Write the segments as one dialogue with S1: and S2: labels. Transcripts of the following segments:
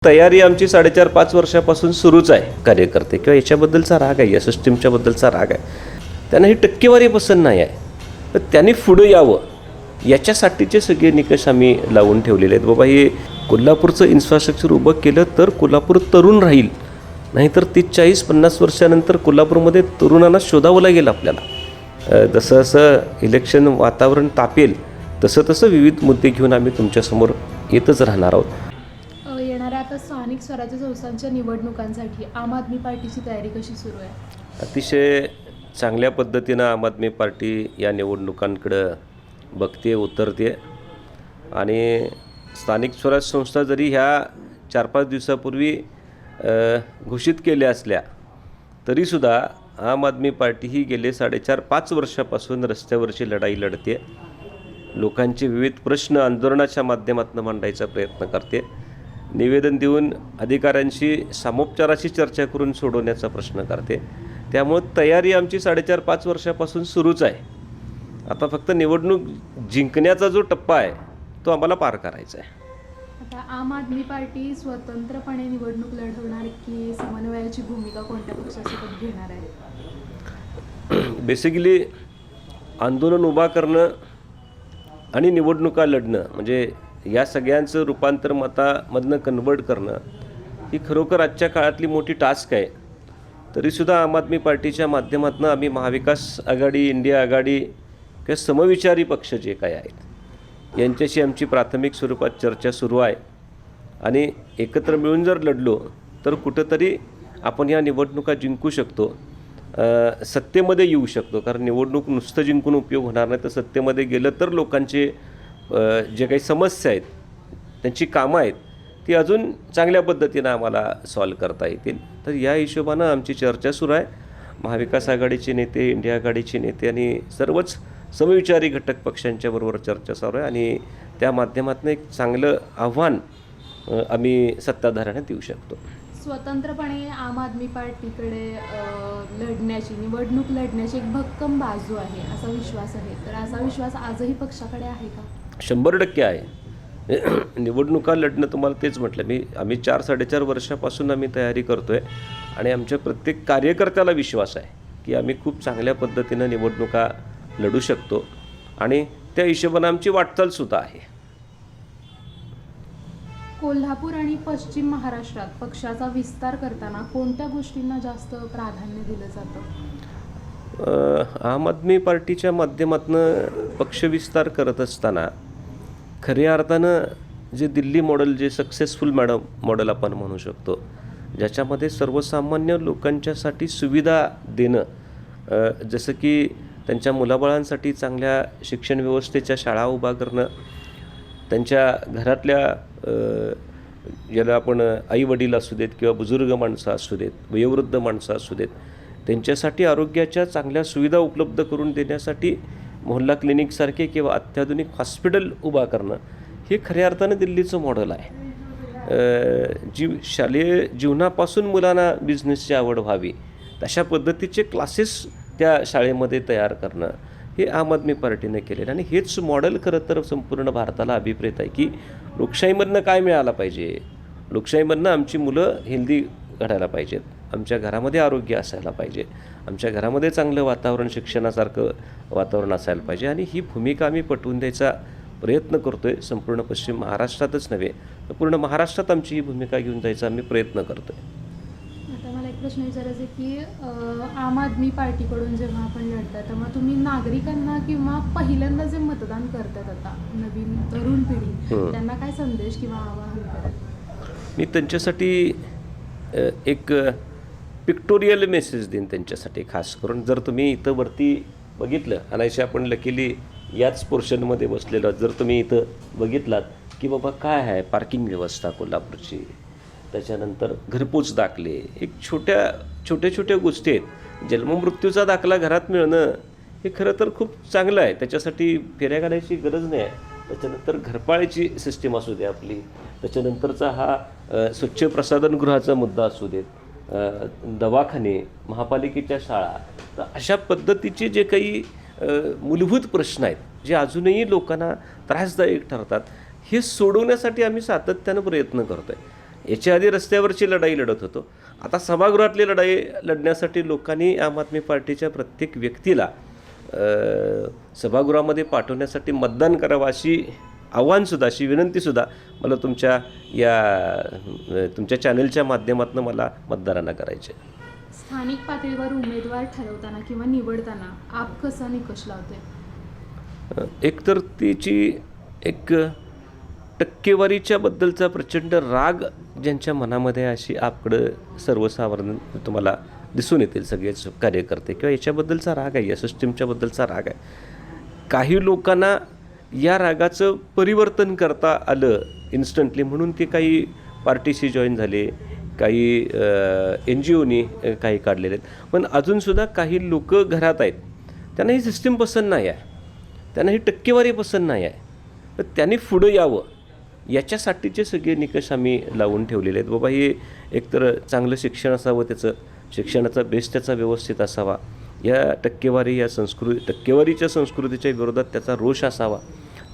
S1: तयारी आमची 4.5-5 वर्षापासून सुरूच आहे. कार्यकर्ते किंवा याच्याबद्दलचा राग आहे, या सिस्टीमच्या बद्दलचा राग आहे. त्यांना ही टक्केवारी पसंत नाही आहे, तर त्यांनी पुढं यावं याच्यासाठीचे सगळे निकष आम्ही लावून ठेवलेले आहेत. बाबा हे कोल्हापूरचं इन्फ्रास्ट्रक्चर उभं केलं तर कोल्हापूर तरुण राहील, नाहीतर 30-40-50 वर्षानंतर कोल्हापूरमध्ये तरुणांना शोधावं लागेल आपल्याला. जसं जसं इलेक्शन वातावरण तापेल तसं तसं विविध मुद्दे घेऊन आम्ही तुमच्यासमोर येतच राहणार आहोत.
S2: येणाऱ्या आता स्थानिक स्वराज्य संस्थांच्या निवडणुकांसाठी आम आदमी पार्टीची तयारी कशी सुरू आहे?
S1: अतिशय चांगल्या पद्धतीनं आम आदमी पार्टी या निवडणुकांकडं बघते, उतरते. आणि स्थानिक स्वराज्य संस्था जरी ह्या 4-5 दिवसापूर्वी घोषित केल्या असल्या तरीसुद्धा आम आदमी पार्टी ही गेले 4.5-5 वर्षापासून रस्त्यावरची लढाई लढते. लोकांचे विविध प्रश्न आंदोलनाच्या माध्यमातून मांडायचा प्रयत्न करते. निवेदन देऊन अधिकाऱ्यांशी सामोपचाराची चर्चा करून सोडवण्याचा प्रश्न करते. त्यामुळं तयारी आमची 4.5-5 वर्षापासून सुरूच आहे. आता फक्त निवडणूक जिंकण्याचा जो टप्पा आहे तो आम्हाला पार करायचा आहे.
S2: आता आम आदमी पार्टी स्वतंत्रपणे निवडणूक लढवणार की समन्वयाची भूमिका कोणत्या पक्षासोबत घेणार आहे?
S1: बेसिकली आंदोलन उभा करणं आणि निवडणुका लढणं म्हणजे या सगळ्यांचं रूपांतर मतामधनं कन्वर्ट करणं ही खरोखर आजच्या काळातली मोठी टास्क आहे. तरीसुद्धा आम आदमी पार्टीच्या माध्यमातून आम्ही महाविकास आघाडी, इंडिया आघाडी किंवा समविचारी पक्ष जे काय आहेत यांच्याशी आमची प्राथमिक स्वरूपात चर्चा सुरू आहे. आणि एकत्र मिळून जर लढलो तर कुठंतरी आपण या निवडणुका जिंकू शकतो, सत्तेमध्ये येऊ शकतो. कारण निवडणूक नुसतं जिंकून उपयोग होणार नाही, तर सत्तेमध्ये गेलं तर लोकांचे जे काही समस्या आहेत, त्यांची कामं आहेत, ती अजून चांगल्या पद्धतीनं आम्हाला सॉल्व करता येतील. तर या हिशोबानं आमची चर्चा सुरू आहे. महाविकास आघाडीचे नेते, इंडिया आघाडीचे नेते आणि सर्वच समविचारी घटक पक्षांच्याबरोबर चर्चा चालू आहे. आणि त्या माध्यमातून एक चांगलं आव्हान आम्ही सत्ताधाऱ्यांना देऊ शकतो.
S2: स्वतंत्रपणे आम आदमी पार्टीकडे निवडणूक लढण्याची एक भक्कम बाजू आहे असा विश्वास आहे. तर असा विश्वास आजही पक्षाकडे आहे का?
S1: 100% आहे. निवडणुका लढणं, तुम्हाला तेच म्हटलं आम्ही 4-4.5 वर्षापासून आम्ही तयारी करतो आहे. आणि आमच्या प्रत्येक कार्यकर्त्याला विश्वास आहे की आम्ही खूप चांगल्या पद्धतीनं निवडणुका लढू शकतो. आणि त्या हिशोबानं आमची वाटचालसुद्धा आहे.
S2: कोल्हापूर आणि पश्चिम महाराष्ट्रात पक्षाचा विस्तार करताना कोणत्या गोष्टींना जास्त प्राधान्य दिलं जातं?
S1: आम आदमी पार्टीच्या माध्यमातून पक्षविस्तार करत असताना खऱ्या अर्थानं जे दिल्ली मॉडेल, जे सक्सेसफुल मॉडेल आपण म्हणू शकतो, ज्याच्यामध्ये सर्वसामान्य लोकांच्यासाठी सुविधा देणं, जसं की त्यांच्या मुलाबाळांसाठी चांगल्या शिक्षण व्यवस्थेच्या शाळा उभा करणं, त्यांच्या घरातल्या ज्याला आपण आईवडील असू देत किंवा बुजुर्ग माणसं असू देत, वयोवृद्ध माणसं असू देत, त्यांच्यासाठी आरोग्याच्या चांगल्या सुविधा उपलब्ध करून देण्यासाठी मोहल्ला क्लिनिकसारखे किंवा अत्याधुनिक हॉस्पिटल उभा करणं, हे खऱ्या अर्थानं दिल्लीचं मॉडेल आहे. शालेय जीवनापासून मुलांना बिझनेसची आवड व्हावी तशा पद्धतीचे क्लासेस त्या शाळेमध्ये तयार करणं, हे आम आदमी पार्टीने केलेलं. आणि हेच मॉडेल खरं तर संपूर्ण भारताला अभिप्रेत आहे की लोकशाहीमधनं काय मिळालं पाहिजे. लोकशाहीमधनं आमची मुलं हेल्दी घडायला पाहिजेत, आमच्या घरामध्ये आरोग्य असायला पाहिजे, आमच्या घरामध्ये चांगलं वातावरण, शिक्षणासारखं वातावरण असायला पाहिजे. आणि ही भूमिका आम्ही पटवून द्यायचा प्रयत्न करतो आहे. संपूर्ण पश्चिम महाराष्ट्रातच नव्हे तर पूर्ण महाराष्ट्रात आमची ही भूमिका घेऊन जायचा आम्ही प्रयत्न करतो आहे.
S2: आता मला एक प्रश्न विचारायचा आहे की आम आदमी पार्टीकडून जेव्हा आपण लढता तेव्हा तुम्ही नागरिकांना किंवा पहिल्यांदा जे मतदान करतात आता नवीन तरुण पिढी, त्यांना काय संदेश किंवा आवाहन कराल?
S1: मी त्यांच्यासाठी एक पिक्टोरियल मेसेज देईन त्यांच्यासाठी खास करून. जर तुम्ही इथं वरती बघितलं, अनायसे आपण लकीली याच पोर्शनमध्ये बसलेलो, जर तुम्ही इथं बघितलात की बाबा काय आहे पार्किंग व्यवस्था कोल्हापूरची, त्याच्यानंतर घरपोच दाखले, एक छोट्या गोष्टी आहेत. जन्ममृत्यूचा दाखला घरात मिळणं हे खरं तर खूप चांगलं आहे, त्याच्यासाठी फेऱ्या घालायची गरज नाही आहे. त्याच्यानंतर घरपाळीची सिस्टीम असू दे आपली, त्याच्यानंतरचा हा स्वच्छ प्रसाधनगृहाचा मुद्दा असू देत, दवाखाने, महापालिकेच्या शाळा, तर अशा पद्धतीचे जे काही मूलभूत प्रश्न आहेत जे अजूनही लोकांना त्रासदायक ठरतात, हे सोडवण्यासाठी आम्ही सातत्यानं प्रयत्न करतो आहे. याच्या आधी रस्त्यावरची लढाई लढत होतो. आता सभागृहातली लढाई लढण्यासाठी लोकांनी आम आदमी पार्टीच्या प्रत्येक व्यक्तीला सभागृहामध्ये पाठवण्यासाठी मतदान करावं अशी आव्हानसुद्धा, अशी विनंतीसुद्धा मला तुमच्या चॅनलच्या माध्यमातून मला मतदारांना करायचे.
S2: स्थानिक पातळीवर उमेदवार ठरवताना किंवा निवडताना आप कसा निकष लावते?
S1: एकतर तिची एक टक्केवारीच्या बद्दलचा प्रचंड राग ज्यांच्या मनामध्ये अशी आपकडं सर्वसाधारण तुम्हाला दिसून येतील सगळेच कार्यकर्ते, किंवा याच्याबद्दलचा राग आहे, या सिस्टीमच्या बद्दलचा राग आहे. काही लोकांना या रागाचं परिवर्तन करता आलं इन्स्टंटली म्हणून ते काही पार्टीशी जॉईन झाले, काही NGOनी काही काढलेले आहेत. पण अजूनसुद्धा काही लोक घरात आहेत, त्यांना ही सिस्टीम पसंत नाही आहे, त्यांना ही टक्केवारी पसंत नाही आहे. तर त्यांनी पुढं यावं याच्यासाठीचे सगळे निकष आम्ही लावून ठेवलेले आहेत. बाबा हे एकतर चांगलं शिक्षण असावं, त्याचं शिक्षणाचा बेस त्याचा व्यवस्थित असावा, या टक्केवारीच्या संस्कृतीच्या विरोधात त्याचा रोष असावा,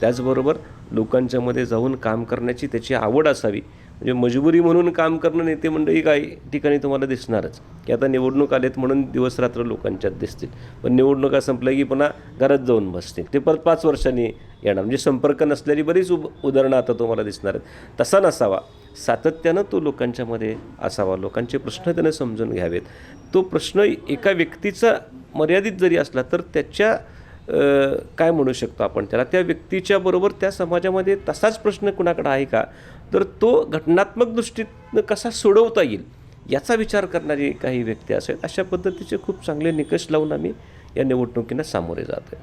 S1: त्याचबरोबर लोकांच्यामध्ये जाऊन काम करण्याची त्याची आवड असावी. म्हणजे मजबुरी म्हणून काम करणं नेते मंडळी काही ठिकाणी तुम्हाला दिसणारच, की आता निवडणूक आलेत म्हणून दिवसरात्र लोकांच्यात दिसतील, पण निवडणुका संपल्या की पुन्हा घरात जाऊन बसतील, ते परत 5 वर्षांनी येणार. म्हणजे संपर्क नसलेली बरीच उदाहरणं आता तुम्हाला दिसणार आहेत. तसा नसावा, सातत्यानं तो लोकांच्यामध्ये असावा, लोकांचे प्रश्न त्यानं समजून घ्यावेत. तो प्रश्न एका व्यक्तीचा मर्यादित जरी असला तर त्याच्या काय म्हणू शकतो आपण त्याला, त्या व्यक्तीच्या बरोबर त्या समाजामध्ये तसाच प्रश्न कुणाकडे आहे का, तर तो घटनात्मक दृष्टीनं कसा सोडवता येईल याचा विचार करणारी काही व्यक्ती असेल, अशा पद्धतीचे खूप चांगले निकष लावून आम्ही या निवडणुकींना सामोरे जातो.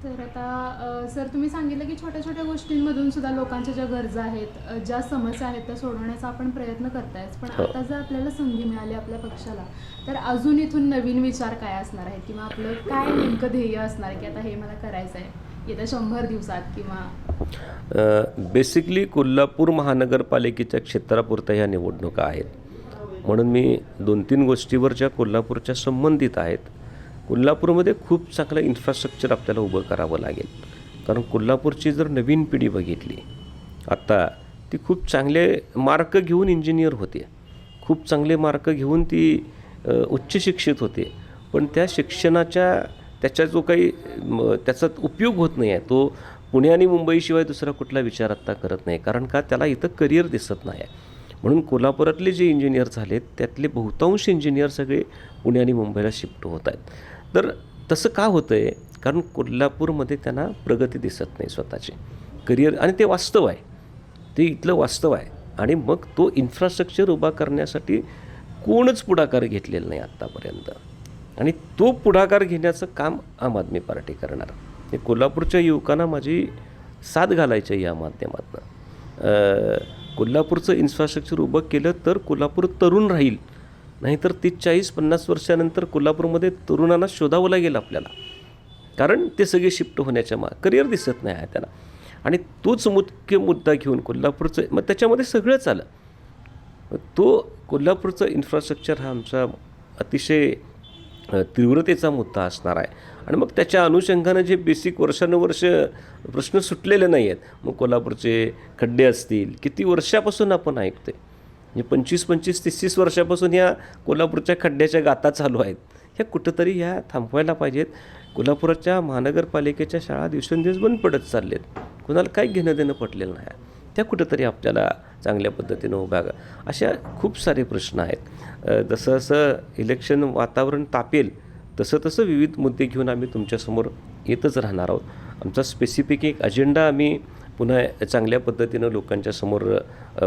S2: तर आता सर तुम्ही सांगितलं की छोट्या छोट्या गोष्टींमधून सुद्धा लोकांच्या ज्या गरजा आहेत, ज्या समस्या आहेत त्या सोडवण्याचा आपण प्रयत्न करतायच. पण आता जर आपल्याला संधी मिळाली आपल्या पक्षाला, तर अजून इथून नवीन विचार काय असणार आहेत, किंवा आपलं काय नेमकं ध्येय असणार आहे की आता हे मला करायचं आहे येत्या 100 दिवसात किंवा?
S1: बेसिकली कोल्हापूर महानगरपालिकेच्या क्षेत्रापुरत्या ह्या निवडणुका आहेत, म्हणून मी 2-3 गोष्टीवर ज्या कोल्हापूरच्या संबंधित आहेत. कोल्हापूरमध्ये खूप चांगलं इन्फ्रास्ट्रक्चर आपल्याला उभं करावं लागेल, कारण कोल्हापूरची जर नवीन पिढी बघितली आत्ता, ती खूप चांगले मार्क घेऊन इंजिनियर होते, खूप चांगले मार्क घेऊन ती उच्च शिक्षित होते, पण त्या शिक्षणाच्या त्याचा जो काही त्याचा उपयोग होत नाही आहे, तो पुणे आणि मुंबईशिवाय दुसरा कुठला विचार आत्ता करत नाही, कारण का त्याला इथं करिअर दिसत नाही आहे. म्हणून कोल्हापुरातले जे इंजिनियर झालेत त्यातले बहुतांश इंजिनियर सगळे पुणे आणि मुंबईला शिफ्ट होत आहेत. तर तसं का होतं आहे, कारण कोल्हापूरमध्ये त्यांना प्रगती दिसत नाही स्वतःची करिअर, आणि ते वास्तव आहे, ते इथलं वास्तव आहे. आणि मग तो इन्फ्रास्ट्रक्चर उभा करण्यासाठी कोणच पुढाकार घेतलेला नाही आत्तापर्यंत, आणि तो पुढाकार घेण्याचं काम आम आदमी पार्टी करणार. हे कोल्हापूरच्या युवकांना माझी साथ घालायची आहे या माध्यमातून. कोल्हापूरचं इन्फ्रास्ट्रक्चर उभं केलं तर कोल्हापूर तरुण राहील, नाहीतर 30-40-50 वर्षानंतर कोल्हापूरमध्ये तरुणांना शोधावं लागेल आपल्याला, कारण ते सगळे शिफ्ट होण्याच्या करिअर दिसत नाही आहे त्याला. आणि तोच मुख्य मुद्दा घेऊन कोल्हापूरचं, मग त्याच्यामध्ये सगळंच आलं. तो कोल्हापूरचं इन्फ्रास्ट्रक्चर हा आमचा अतिशय तीव्रतेचा मुद्दा असणार आहे. आणि मग त्याच्या अनुषंगानं जे बेसिक वर्षानुवर्ष प्रश्न सुटलेले नाही आहेत, मग कोल्हापूरचे खड्डे असतील, किती वर्षापासून आपण ऐकते, म्हणजे 25-30 वर्षापासून ह्या कोल्हापूरच्या खड्ड्याच्या गाथा चालू आहेत, ह्या कुठंतरी ह्या थांबवायला पाहिजेत. कोल्हापुराच्या महानगरपालिकेच्या शाळा दिवसेंदिवस बंद पडत चाललेत, कोणाला काही घेणं देणं पटलेलं नाही, त्या कुठंतरी आपल्याला चांगल्या पद्धतीनं उभ्या, अशा खूप सारे प्रश्न आहेत. जसं जसं इलेक्शन वातावरण तापेल तसं तसं विविध मुद्दे घेऊन आम्ही तुमच्यासमोर येतच राहणार आहोत. आमचा स्पेसिफिक एक अजेंडा आम्ही पुन्हा चांगल्या पद्धतीनं लोकांच्या समोर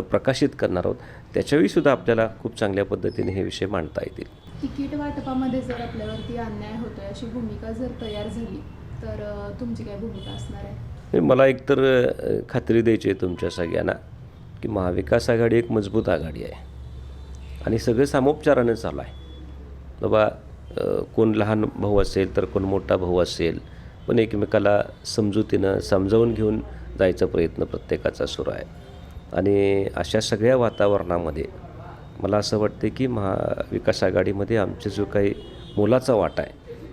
S1: प्रकाशित करणार आहोत. त्याच्यावेळीसुद्धा आपल्याला खूप चांगल्या पद्धतीने हे विषय मांडता येतील.
S2: तिकीट वाटपामध्ये जर आपल्यावरती अन्याय होतोय अशी भूमिका जर तयार झाली तर तुमची काय भूमिका असणार आहे?
S1: मला एकतर खात्री द्यायची आहे तुमच्या सगळ्यांना की महाविकास आघाडी एक मजबूत आघाडी आहे आणि सगळं सामोपचारानं चालू आहे. बाबा कोण लहान भाऊ असेल तर कोण मोठा भाऊ असेल, पण एकमेकाला समजुतीनं समजावून घेऊन जायचा प्रयत्न प्रत्येकाचा सुरू आहे. आणि अशा सगळ्या वातावरणामध्ये मला असं वाटते की महाविकास आघाडीमध्ये आमचा जो काही मोलाचा वाटा आहे,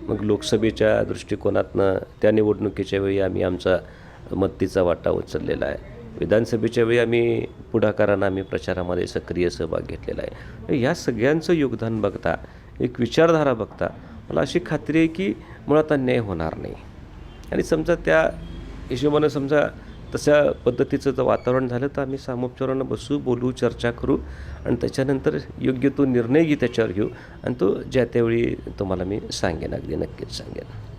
S1: मग लोकसभेच्या दृष्टिकोनातनं त्या निवडणुकीच्या वेळी आम्ही आमचा मदतीचा वाटा उचललेला आहे, विधानसभेच्या वेळी आम्ही पुढाकारानं आम्ही प्रचारामध्ये सक्रिय सहभाग घेतलेला आहे. या सगळ्यांचं योगदान बघता, एक विचारधारा बघता मला अशी खात्री आहे की मुळात अन्याय होणार नाही. आणि समजा त्या हिशोबानं समजा तशा पद्धतीचं जर वातावरण झालं तर आम्ही सामोपचारानं बसू, बोलू, चर्चा करू आणि त्याच्यानंतर योग्य तो निर्णयही त्याच्यावर घेऊ आणि तो ज्या त्यावेळी तुम्हाला मी सांगेन, अगदी नक्कीच सांगेन.